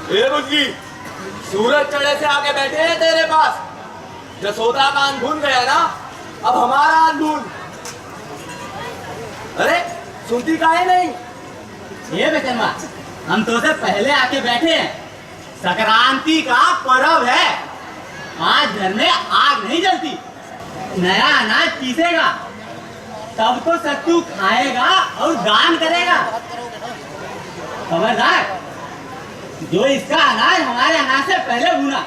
ए बुद्धि, सूरज चढ़े से आके बैठे हैं तेरे पास। जसोदा का अनभून गया ना, अब हमारा अनभून। अरे सुनती काहे नहीं? ये बेचनवा, हम तो से पहले आके बैठे हैं। संक्रांति का पर्व है, आज घर में आग नहीं जलती, नया अनाज पीसेगा, तब तो सत्तू खाएगा और दान करेगा। खबरदार, जो इसका अनाज हमारे अनाज से पहले भुना।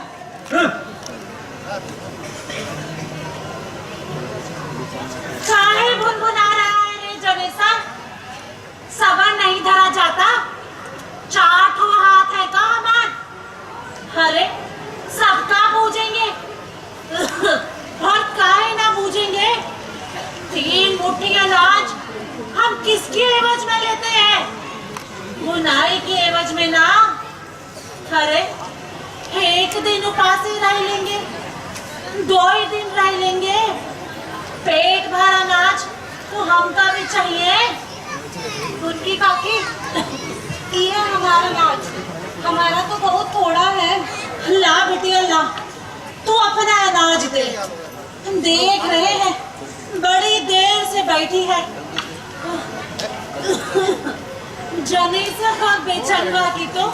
काहे भुनभुना रहा है रे जनेसा? सबर नहीं धरा जाता? चार हाथ है का हमार? अरे सबका बूझेंगे और काहे ना बूझेंगे? 3 मुट्ठी अनाज हम किसके एवज में लेते हैं? बुनाई के एवज में ना। अरे एक दिन उपासी रह लेंगे, 2 ही दिन रह लेंगे, पेट भर अनाज तो हमका भी चाहिए। उनकी काकी, ये हमारा अनाज, हमारा तो बहुत थोड़ा है। ला बेटी ला, तू अपना अनाज दे। हम देख रहे हैं बड़ी देर से बैठी है। जनेसा का बेचनवा की तो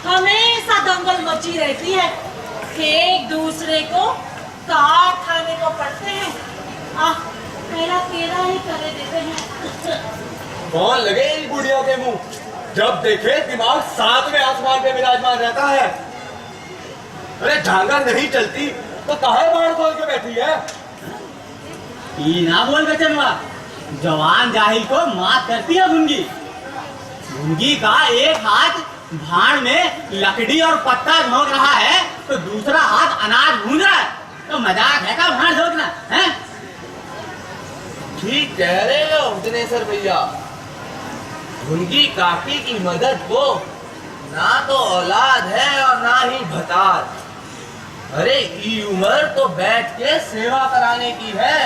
हमेशा दंगल मची रहती है, एक दूसरे को काट खाने को पड़ते हैं। मेरा तेरा ही करे देते हैं। कौन लगे इन बुढ़िया के मुंह? जब देखे दिमाग 7वें आसमान पे विराजमान रहता है। अरे झांगर नहीं चलती तो काहे बाढ़ खोल के बैठी है? ई ना बोल बेचनवा, जवान जाहिल को मात करती है भुंगी। भुंगी का एक हाथ भाड़ में लकड़ी और पत्ता झोंक रहा है तो दूसरा हाथ अनाज भून रहा है, तो मजाक है का भाड़ झोंकना है? ठीक कह रहे हो दिनेश्वर भैया। भुनगी काकी की मदद को ना तो औलाद है और ना ही भतार। अरे ये उम्र तो बैठ के सेवा कराने की है।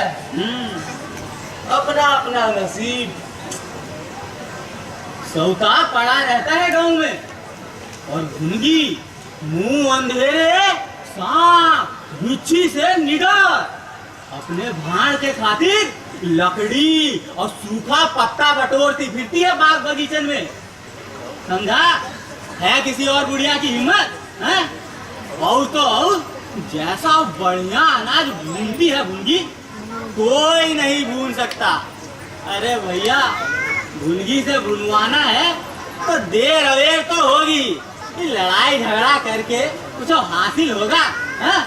अपना अपना नसीब। सौता पड़ा रहता है गांव में, और भुनगी मुंह अंधेरे सांप गुच्छी से निडर अपने भाड़ के खातिर लकड़ी और सूखा पत्ता बटोरती फिरती है बाग बगीचन में। समझा है किसी और बुढ़िया की हिम्मत है? और तो और जैसा बढ़िया अनाज भूनती है भुनगी, कोई नहीं भून सकता। अरे भैया, भुनगी से भुनवाना है तो देर अवेर तो होगी, लड़ाई झगड़ा करके कुछ हासिल होगा। है?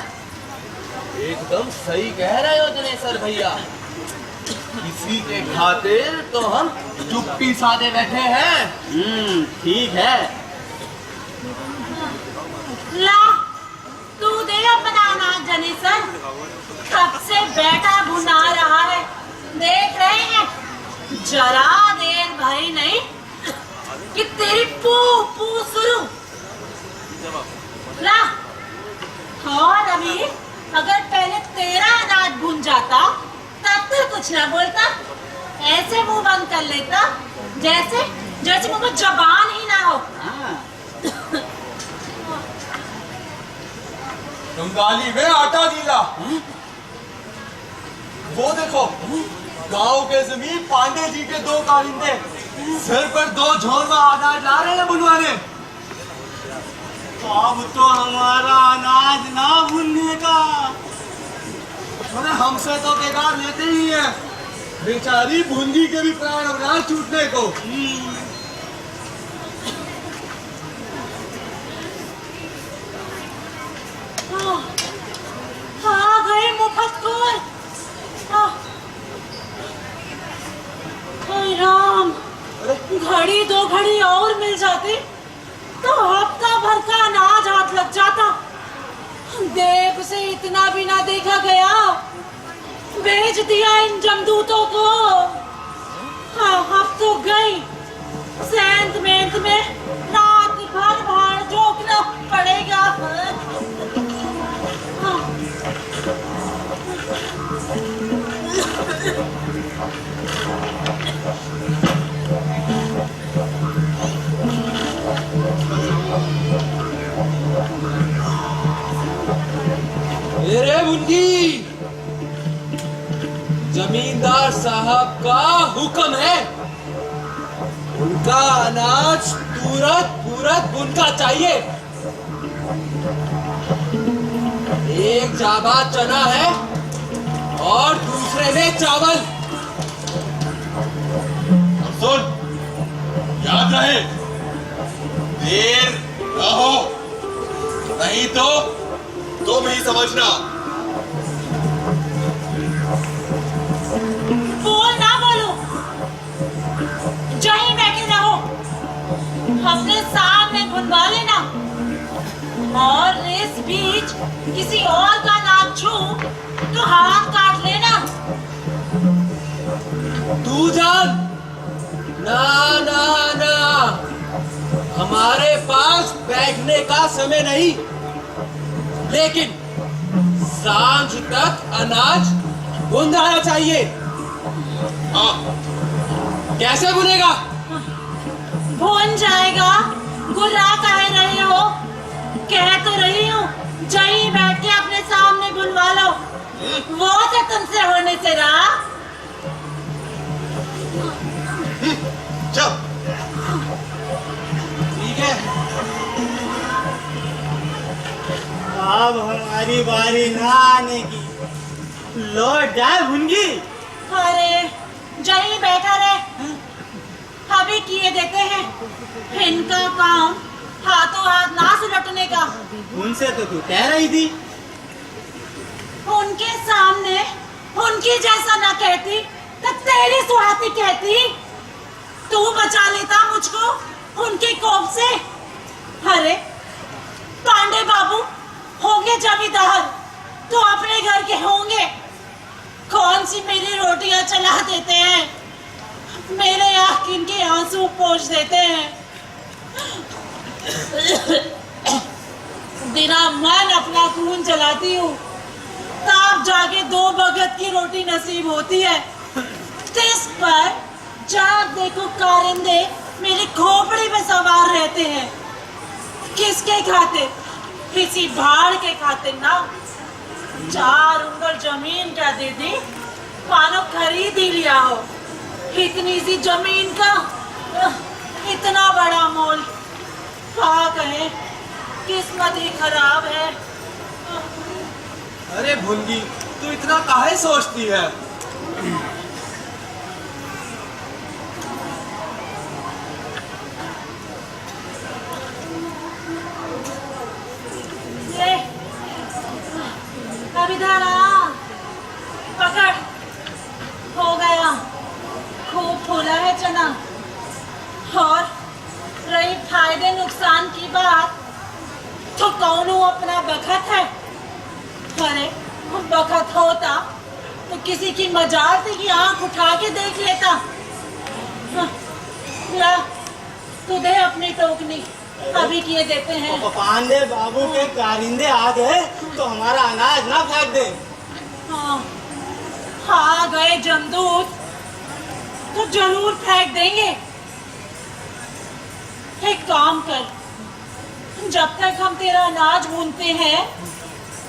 एकदम सही कह रहे हो दिनेश्वर भैया। किसी के खातिर तो हम चुप्पी साधे बैठे हैं। ठीक है। ला, तू दे अपना अनाज जनेसर। कब से बैठा भुना रहा है, देख रहे हैं। जरा देर भाई नहीं कि तेरी पू पू शुरू। ला, और अभी अगर पहले तेरा अनाज भुन जाता तब तो कुछ ना बोलता, ऐसे मुंह बंद कर लेता जैसे जैसे मुंह में जबान ही ना हो। बंगाली में आटा गीला। वो देखो, गांव के जमीन पांडे जी के 2 कारिंदे सिर पर 2 झोल अनाज ला रहे हैं बुनवाने। अब तो हमारा अनाज ना भूनने का। अरे हमसे तो बेकार लेते ही है। बेचारी भुंगी के भी प्राण अवराज छूटने को। हाँ गए मुफतखोर। राम, घड़ी 2 घड़ी और मिल जाती तो हफ्ता भर का अनाज हाथ लग जाता। देव से इतना भी ना देखा गया, भेज दिया इन जमदूतों को। हाँ, अब तो गई सेंत मेंत में रात भर भाड़ झोंकना पड़ेगा। हुक्म है, उनका अनाज तुरंत उनका चाहिए। एक जाबाज चना है और दूसरे में चावल। सुन, याद रहे, देर रहो, नहीं तो तुम ही समझना। बोल ना बोलो, जहीं बैठे रहो, अपने सामने भुनवा लेना, और इस बीच किसी और का नाम छू तो हाथ काट लेना। तू जान, ना ना ना, हमारे पास बैठने का समय नहीं, लेकिन सांझ तक अनाज भुन जाना चाहिए। हाँ, कैसे भुनेगा? भुन जाएगा, गुर्रा कह रहे हो? कह तो रही हूँ, जहीं बैठ के अपने सामने भुनवा लो, वो तो तुमसे होने से रहा। चल। ठीक है। अब हमारी बारी ना आने की, लौट जाए भुनगी। अरे जहीं बैठा रहे, अभी किए देते हैं इनका काम, हाथों हाथ ना सुलटने का। उनसे तो तू कह रही थी। उनके सामने उनकी जैसा ना कहती तो तेरी सुहाती कहती। तू बचा लेता मुझको उनके कोप से। अरे पांडे बाबू होंगे जमींदार तो अपने घर के होंगे, कौन सी मेरी रोटियां चला देते हैं, मेरे आँखों के आंसू पोंछ देते हैं। बिना मन अपना खून चलाती हूँ, तब जाके 2 वक्त की रोटी नसीब होती है। इस पर जब देखो कारिंदे मेरी खोपड़ी में सवार रहते हैं। किसके खाते? किसी भाड़ के खाते ना। 4 उंगल जमीन का दे दी, मानो खरीद ही लिया हो। इतनी सी जमीन का इतना बड़ा मोल, क्या कहे, किस्मत ही खराब है। अरे भुनगी, तू इतना काहे सोचती है? ले, अब इधर आ, पकड़, हो गया। खूब फूला है चना। और रही फायदे नुकसान की बात, तो कौन अपना बखत है। अरे बखत होता तो किसी की मजाल थी कि आंख उठा के देख लेता। ला, तू दे अपनी टोकनी, अभी किए देते हैं। पांडे बाबू के कारिंदे आ गए तो हमारा अनाज ना फेंक दे। हाँ, आ गए जमदूत तो जरूर फेंक देंगे। एक काम कर, जब तक हम तेरा अनाज भूनते हैं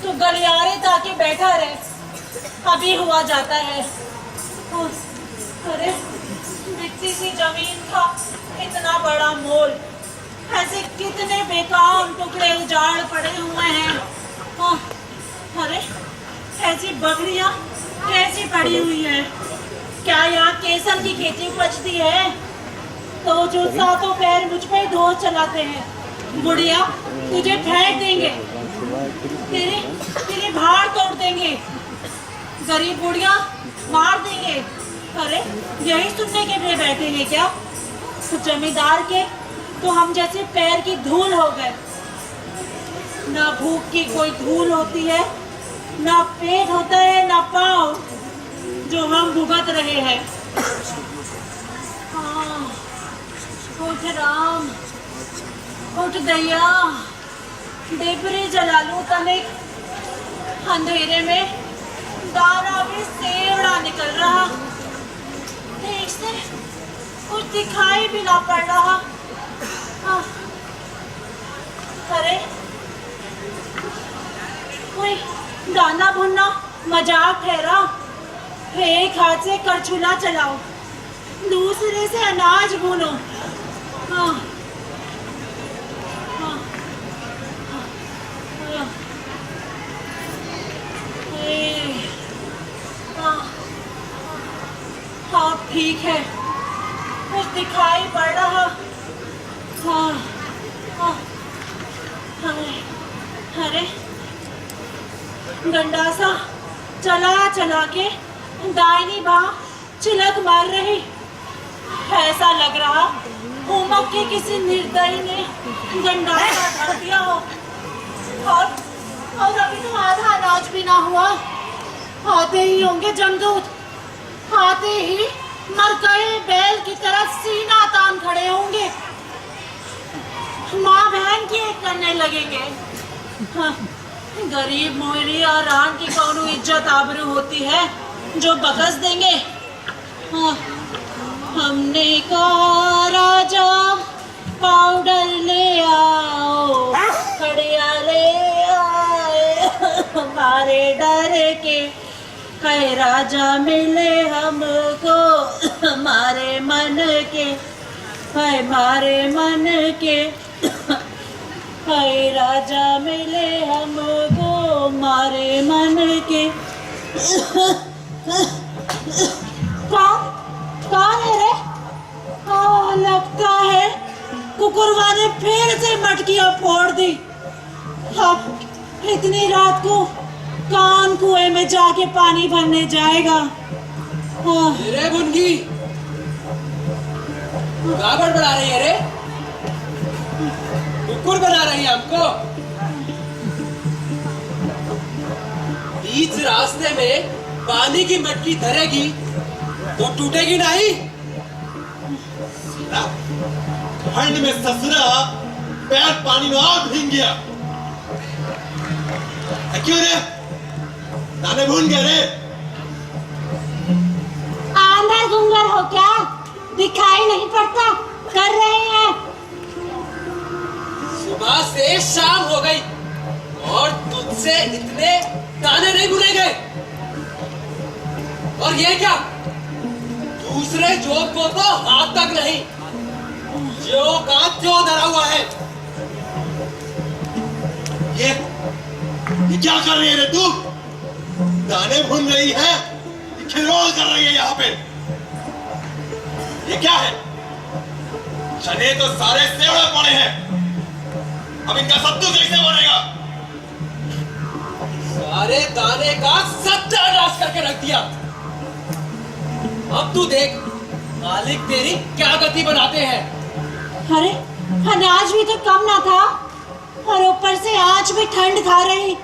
तो गलियारे ताके बैठा रहे, अभी हुआ जाता है। अरे मिट्टी सी जमीन का इतना बड़ा मोल, ऐसे कितने बेकाम टुकड़े उजाड़ पड़े हुए हैं। अरे ऐसी बकरियां कैसी पड़ी हुई है? क्या यहाँ केसर की खेती उपजती है? तो जो 7 पैर मुझ पे धो चलाते हैं, बुढ़िया तुझे फेंक देंगे, तेरी भाड़ तोड़ देंगे, गरीब बुढ़िया मार देंगे। अरे यही सुनने के लिए बैठे हैं क्या? तो जमींदार के तो हम जैसे पैर की धूल हो गए। ना भूख की कोई धूल होती है, ना पेट होता है, ना पाँव, जो हम भुगत रहे हैं। हाँ, उठ राम, उठ दैया, डेबरे जला लूं तनिक। अंधेरे में दाना भी सेवड़ा निकल रहा, ठीक से कुछ दिखाई भी ना पड़ रहा। अरे कोई दाना भुनना मजाक ठहरा, एक हाथ से करछुला चलाओ, दूसरे से अनाज भूनो। हाँ, हाँ, हाँ, हाँ, हाँ, ठीक है, कुछ दिखाई पड़ रहा। हाँ, हाँ, अरे गंडासा चला चला के दाहिनी बाह चिलक मार रही। ऐसा लग रहा उमक के किसी निर्दयी ने गंडासा धर दिया हो। और अभी तो आधा अनाज भी ना हुआ। आते ही होंगे जमदूत, आते ही मर गए बैल की तरह सीना तान खड़े होंगे, माँ बहन की एक करने लगेंगे। हाँ, गरीब मोहरी और रान की कौनो इज्जत आबरू होती है जो बकस देंगे। हाँ, हमने कहा राजा पाउडर ले आओ, खड़िया ले आए हमारे डर के, है राजा मिले हमको हमारे मन के, है मारे मन के, है राजा मिले हमको मारे मन के। कौन है रे? लगता है कुकुरवा ने फिर से मटकियां फोड़ दी। अब इतनी रात को कौन कुएं में जाके पानी भरने जाएगा? रे बुनगी, क्या बड़ा रही है रे? कुकुर बना रही है हमको। बीच रास्ते में पानी की मटकी धरेगी तो टूटेगी नहीं। ठंड में ससुरा पैर पानी में और भीग गया। क्यों रे? दाने भून गए रे? आंधा गुंगर हो क्या? दिखाई नहीं पड़ता? कर रहे हैं। सुबह से शाम हो गई और तुझसे इतने दाने नहीं बुने गए। और ये क्या? दूसरे जोक को तो हाथ तक नहीं, जो का जो धरा हुआ है। ये क्या कर रही है रे तू? दाने भून रही है, खिलवाड़ कर रही है यहाँ पे। ये क्या है? चने तो सारे सेवड़े पड़े हैं, अब इनका सत्तू कैसे बनेगा? सारे दाने का सत्यानाश करके रख दिया। अब तू देख मालिक तेरी क्या गति बनाते हैं। अरे अनाज भी तो कम ना था और ऊपर से आज भी ठंड खा रही।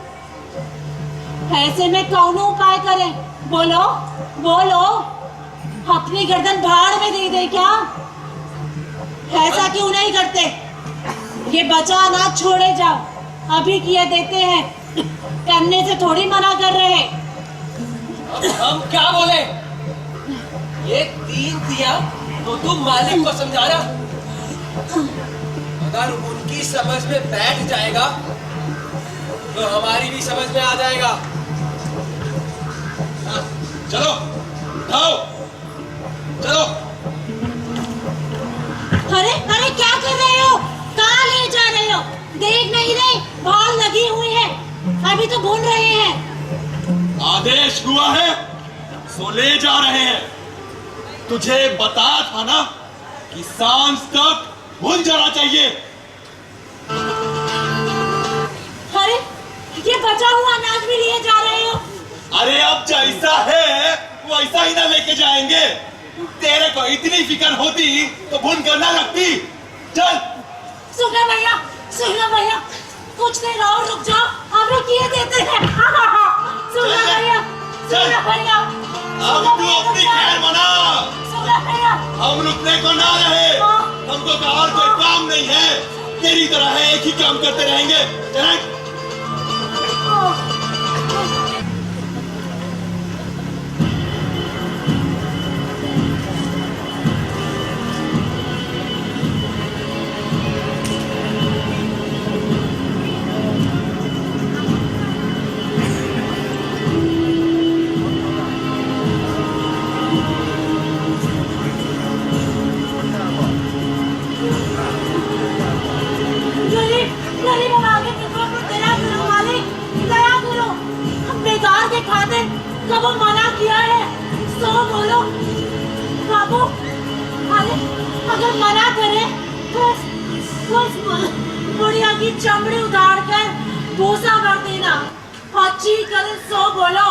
ऐसे में कौन उपाय करें? बोलो बोलो, अपनी गर्दन भाड़ में दे दे क्या? ऐसा क्यों नहीं करते? ये बचा अनाज छोड़े जाओ, अभी किए देते हैं, करने से थोड़ी मना कर रहे। अब हम क्या बोले? ये 3 दिया तो तुम मालिक को समझा रहा। अगर उनकी समझ में बैठ जाएगा तो हमारी भी समझ में आ जाएगा। चलो आओ, चलो। अरे अरे क्या कर रहे हो? कहाँ ले जा रहे हो? देख नहीं रहे भाल लगी हुई है, अभी तो भून रहे हैं। आदेश हुआ है सो ले जा रहे हैं। तुझे बताया था ना कि सांझ तक भून जाना चाहिए। अरे ये बचा हुआ अनाज भी लिए जा रहे हो? अरे अब जैसा है वैसा ही ना लेके जाएंगे। तेरे को इतनी फिक्र होती तो भून कर ना रखती। चल। सुना भैया, कुछ देर और रुक जाओ, अभी किए देते हैं। सुना भैया, अब तू अपनी खैर बना। हम रुकने को ना रहे, हमको तो और कोई काम नहीं है। तेरी तरह है, एक ही काम करते रहेंगे। चल। बाबू मना किया है, सो बोलो बाबू। अरे अगर मना करे तो उस बुढ़िया की चमड़ी उतार कर भूसा भर देना और चीख कर सो बोलो।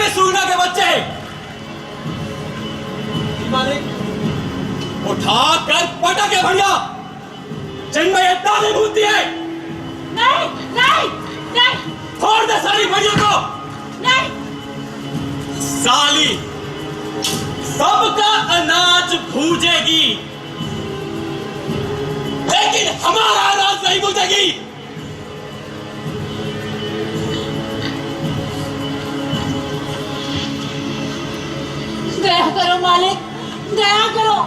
सूना के बच्चे उठा कर पटके भैया, जिनमें इतना नहीं भूलती है। नहीं नहीं नहीं, छोड़ दे सारी भैया को। नहीं साली सबका अनाज भूजेगी, लेकिन हमारा अनाज नहीं भूजेगी। दया करो मालिक, दया करो।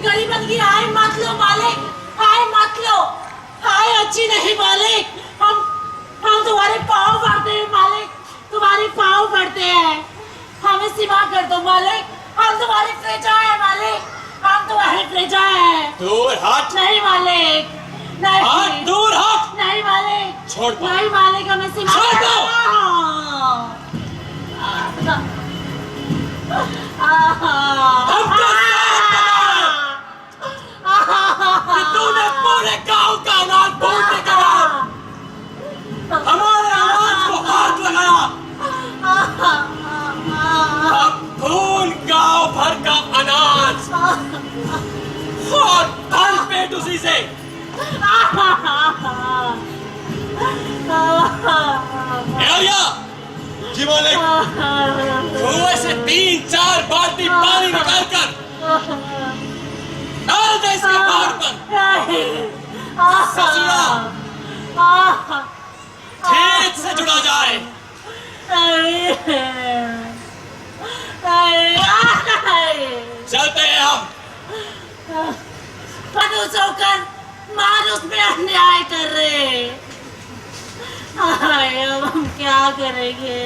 गरीबन की हाय मत लो मालिक, हाय मत लो। हाय अच्छी नहीं मालिक, हम तुम्हारे पाँव पड़ते हैं मालिक, तुम्हारे पाँव पड़ते हैं। हमें सिवा कर दो मालिक, हम तुम्हारी प्रजा है मालिक, हम तुम्हारी प्रजा है। दूर हट। नहीं मालिक, नहीं हट, दूर हट। नहीं मालिक, छोड़ दो। नहीं मालिक, हमें सिवा छोड़ कर दो। तूने पूरे गांव का अनाज भूलने का हमारे अनाज को हाथ लगाया। अब भूल गांव भर का अनाज और भर पेट उसी से। एरिया जी मालिक। कुएं से 3-4 बाल्टी पानी निकाल कर डाल दे इसके पहाड़ पर। ससुरा ठीक से जुड़ा जाए। चलते हैं हम। मनुष्य होकर मानुष में अन्याय कर रहे। अब हम क्या करेंगे?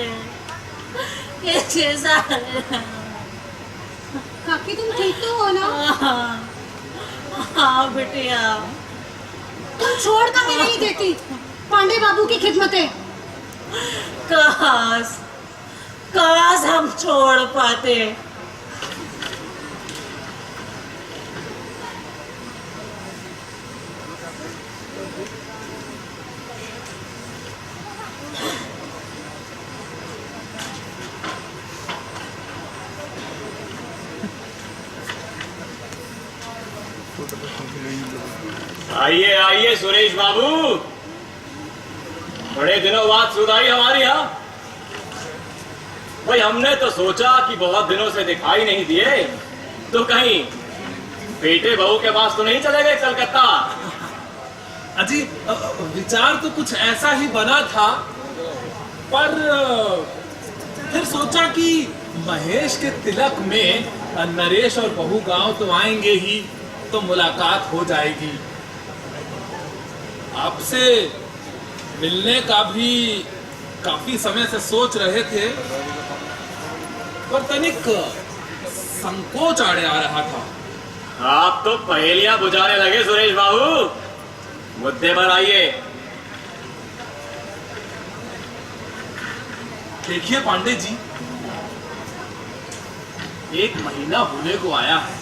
कैसे काकी तुम ठीक तो हो ना? हाँ बिटिया। तुम छोड़ना भी नहीं देती पांडे बाबू की खिदमतें। काश हम छोड़ पाते। आइए आइए सुरेश बाबू, बड़े दिनों बाद सुधाई हमारी। यहाँ भाई हमने तो सोचा कि बहुत दिनों से दिखाई नहीं दिए, तो कहीं बेटे बहू के पास तो नहीं चले गए कलकत्ता? अजी विचार तो कुछ ऐसा ही बना था, पर फिर सोचा कि महेश के तिलक में नरेश और बहू गांव तो आएंगे ही, तो मुलाकात हो जाएगी। आपसे मिलने का भी काफी समय से सोच रहे थे, पर तनिक संकोच आड़े आ रहा था। आप तो पहेलियां बुझाने लगे सुरेश बाबू, मुद्दे पर आइए। देखिए पांडे जी, 1 महीना होने को आया है।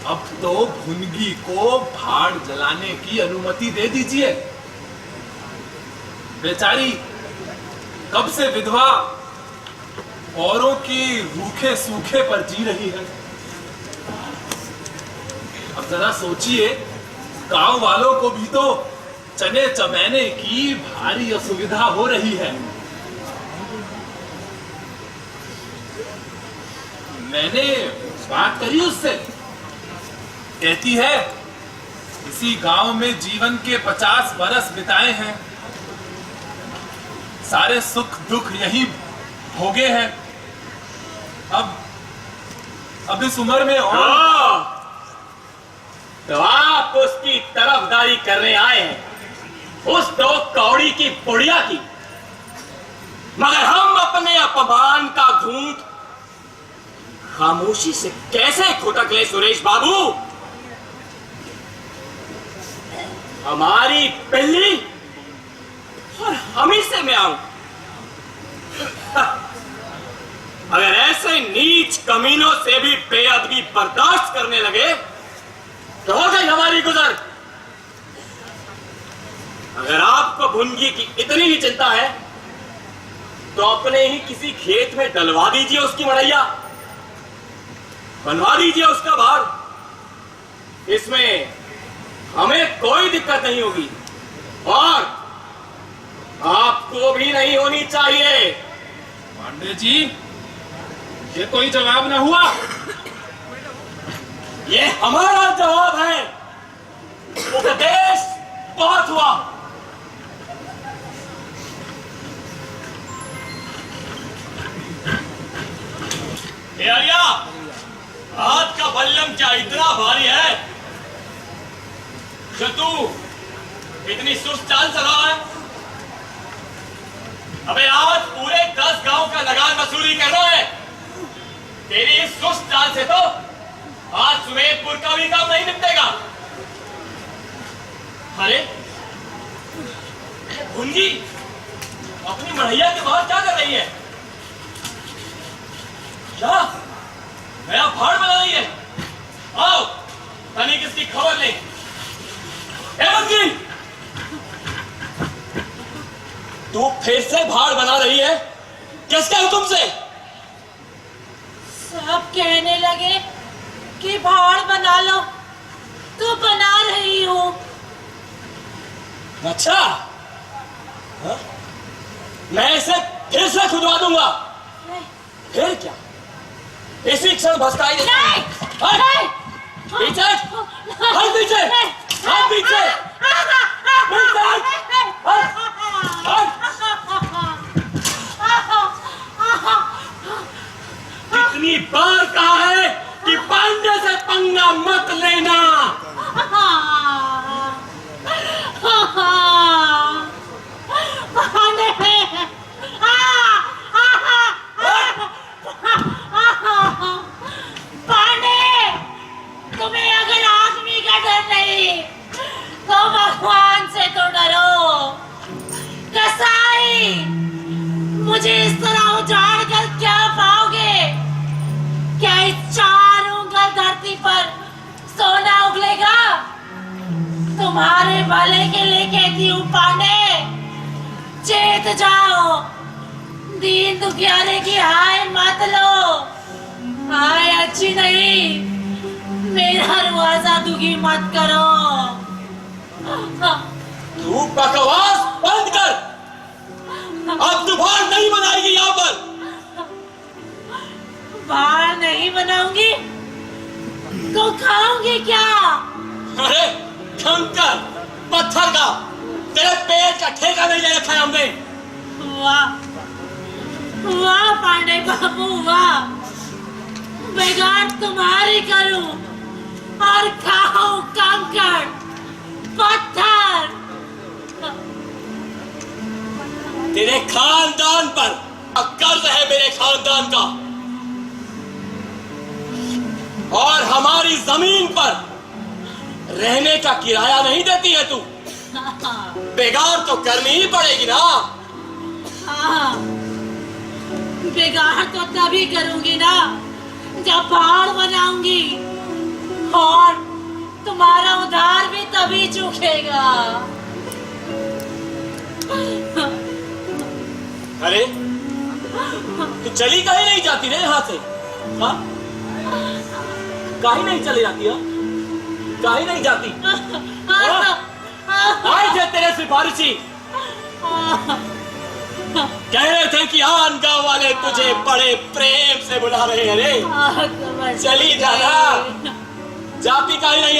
अब तो भुनगी को भाड़ जलाने की अनुमति दे दीजिए। बेचारी कब से विधवा औरों की रूखे सूखे पर जी रही है। अब जरा सोचिए, गांव वालों को भी तो चने चबैने की भारी असुविधा हो रही है। मैंने बात करी उससे, कहती है इसी गांव में जीवन के 50 बरस बिताए हैं, सारे सुख दुख यही भोगे हैं। अब इस उम्र में और तो आप उसकी तरफदारी करने आए हैं, उस 2 कौड़ी की पुड़िया की, मगर हम अपने अपमान का घूंट खामोशी से कैसे खुटक ले सुरेश बाबू। हमारी पिल्ली और हम ही से मैं आऊं। अगर ऐसे नीच कमीनों से भी बेअदबी बर्दाश्त करने लगे तो हो गई हमारी गुजर। अगर आपको भुनगी की इतनी ही चिंता है तो अपने ही किसी खेत में डलवा दीजिए उसकी मड़ैया, बनवा दीजिए उसका भार। इसमें हमें कोई दिक्कत नहीं होगी और आपको भी नहीं होनी चाहिए। पांडे जी, ये कोई जवाब ना हुआ। ये हमारा जवाब है। उपदेश बहुत हुआ। आर्या, हाथ का बल्लम क्या इतना भारी है जो तू इतनी सुस्त चाल चला है? अबे आज पूरे 10 गांव का लगान वसूली कर रहा है। तेरी इस सुस्त चाल से तो आज सुमेरपुर का भी काम नहीं निपटेगा। अरे भुंजी अपनी मढ़ैया के बाहर क्या कर रही है? क्या नया भाड़ बना रही है? आओ तनिक इसकी खबर ले। भुंजी, तू फिर से भाड़ बना रही है? किसके हुक्म से? सब कहने लगे कि भाड़ बना लो तो बना रही हूँ। अच्छा, हाँ? मैं इसे फिर से खुदवा दूंगा। फिर क्या? इसी क्षण भस्काई दे। नहीं, नहीं, पीछे, हाथ पीछे, हाथ पीछे, कितनी बार कहा है कि पांडे से पंगा मत लेना। पांडे, तुम्हें अगर आदमी का डर नहीं तो भगवान से तो डरो। कसाई, मुझे इस तरह उजाड़ कर क्या पाओगे? क्या इस 4 उंगल धरती पर सोना उगलेगा? तुम्हारे भले के लिए कहती हूँ पांडे, चेत जाओ। दीन दुखियारे की हाय मत लो। हाय अच्छी नहीं, मेरा दरवाजा दुखी मत करो। तू बकवास बंद कर। अब तू भाड़ नहीं बनाएगी यहाँ पर। भाड़ नहीं बनाऊंगी तो खाऊंगी क्या? अरे कंकर पत्थर का तेरे पेट का ठेका नहीं ले रखा है हमने। वाह वाह पांडे बाबू वाह। बेगान तुम्हारी करूं और खाऊं कंकड़ पत्थर। तेरे खानदान पर कर्ज है मेरे खानदान का, और हमारी जमीन पर रहने का किराया नहीं देती है तू। बेगार तो करनी ही पड़ेगी ना। हाँ, बेगार तो तभी करूंगी ना जब भाड़ बनाऊंगी, और तुम्हारा उधार भी तभी चुकेगा। अरे तू चली काहे नहीं जाती रे यहाँ से? हाँ, काहे नहीं चली जाती? काहे नहीं जाती? आए थे तेरे सिफारिशी, कह रहे थे कि आन गांव वाले तुझे बड़े प्रेम से बुला रहे हैं। रे चली जाना, जाती काहे नहीं?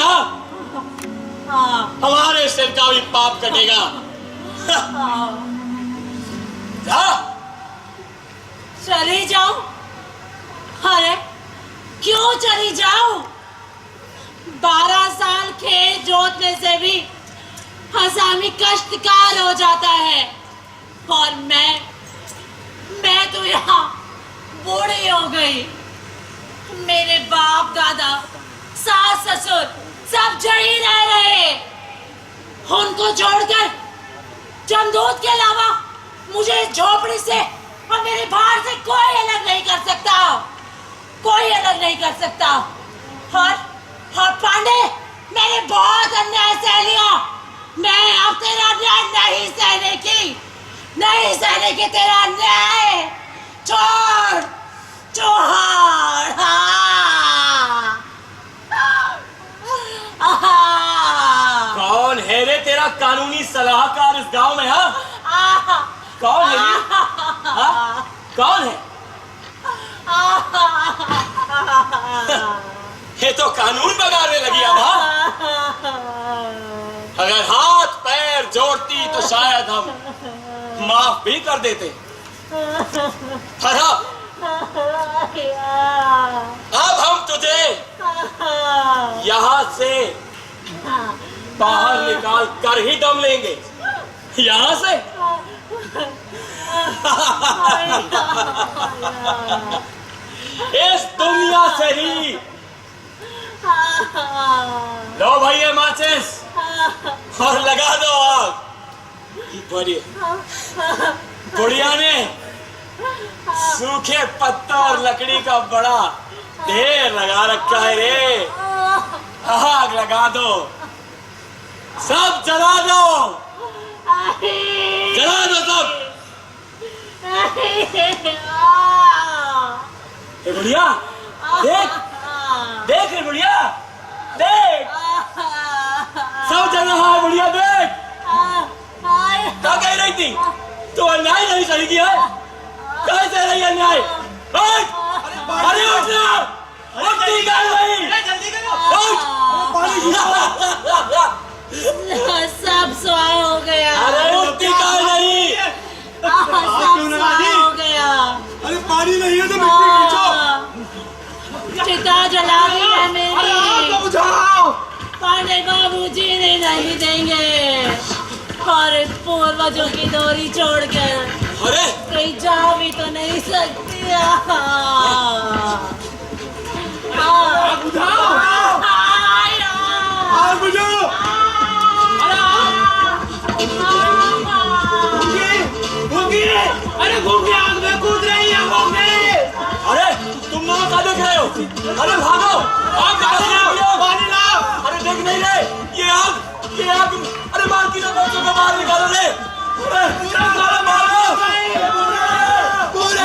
हमारे सिर का भी पाप कटेगा। जा, चली जाओ। अरे क्यों चली जाओ? 12 साल खेत जोतने से भी हसामी कष्टकार हो जाता है, और मैं तो यहाँ बूढ़ी हो गई। मेरे बाप दादा सास ससुर सब जड़ी रह रहे, उनको छोड़कर जमदूत के अलावा मुझे इस झोपड़ी से और मेरे भार से कोई अलग नहीं कर सकता, कोई अलग नहीं कर सकता। और पांडे, मैंने बहुत अन्याय सह लिया, मैं अब तेरा अन्याय नहीं सहने की तेरा अन्याय। छोड़ छोड़। कौन है रे तेरा कानूनी सलाहकार इस गांव में? हाँ, कौन है ये? हाँ? कौन है? ये तो कानून बगाड़ने लगी अब। हाँ, अगर हाथ पैर जोड़ती तो शायद हम माफ भी कर देते। अब हम तुझे यहाँ से बाहर निकाल कर ही दम लेंगे, यहाँ से। इस दुनिया से ही। लो भैया माचिस और लगा दो आग। बुढ़िया ने सूखे पत्ता और लकड़ी का बड़ा ढेर लगा रखा है रे। आग लगा दो, सब जला दो, जला दो सब। बुढ़िया देख, देख रे बुढ़िया, देख सब जल रहा है। बुढ़िया देख, क्या कह रही थी? तो अन्याय नहीं सही है, कैसे रही अन्याय? अरे उठना, उठती क्या नहीं? जल्दी करो। सब स्वाह हो गया। अरे उठती क्या नहीं? सब स्वाह हो गया। अरे पानी नहीं है तो मिट्टी खींचो। चिता जला दी है मेरी। आग बुझाओ। पांडे बाबू जीने नहीं देंगे और इस पूर्वजों की डोरी छोड़कर अरे कहीं जा भी तो नहीं सकती। आग बुझाओ। आग बुझाओ। अरे घूंगी आग में कूद रही है घूंगी। अरे तुम लोग क्या देख रहे हो? अरे भागो, आग लगा रही हो। पानी लाओ। अरे देख नहीं रहे ये आग, ये आग। अरे मालती ना बच्चों को बाहर निकालो रे। अरे मारो। पूरे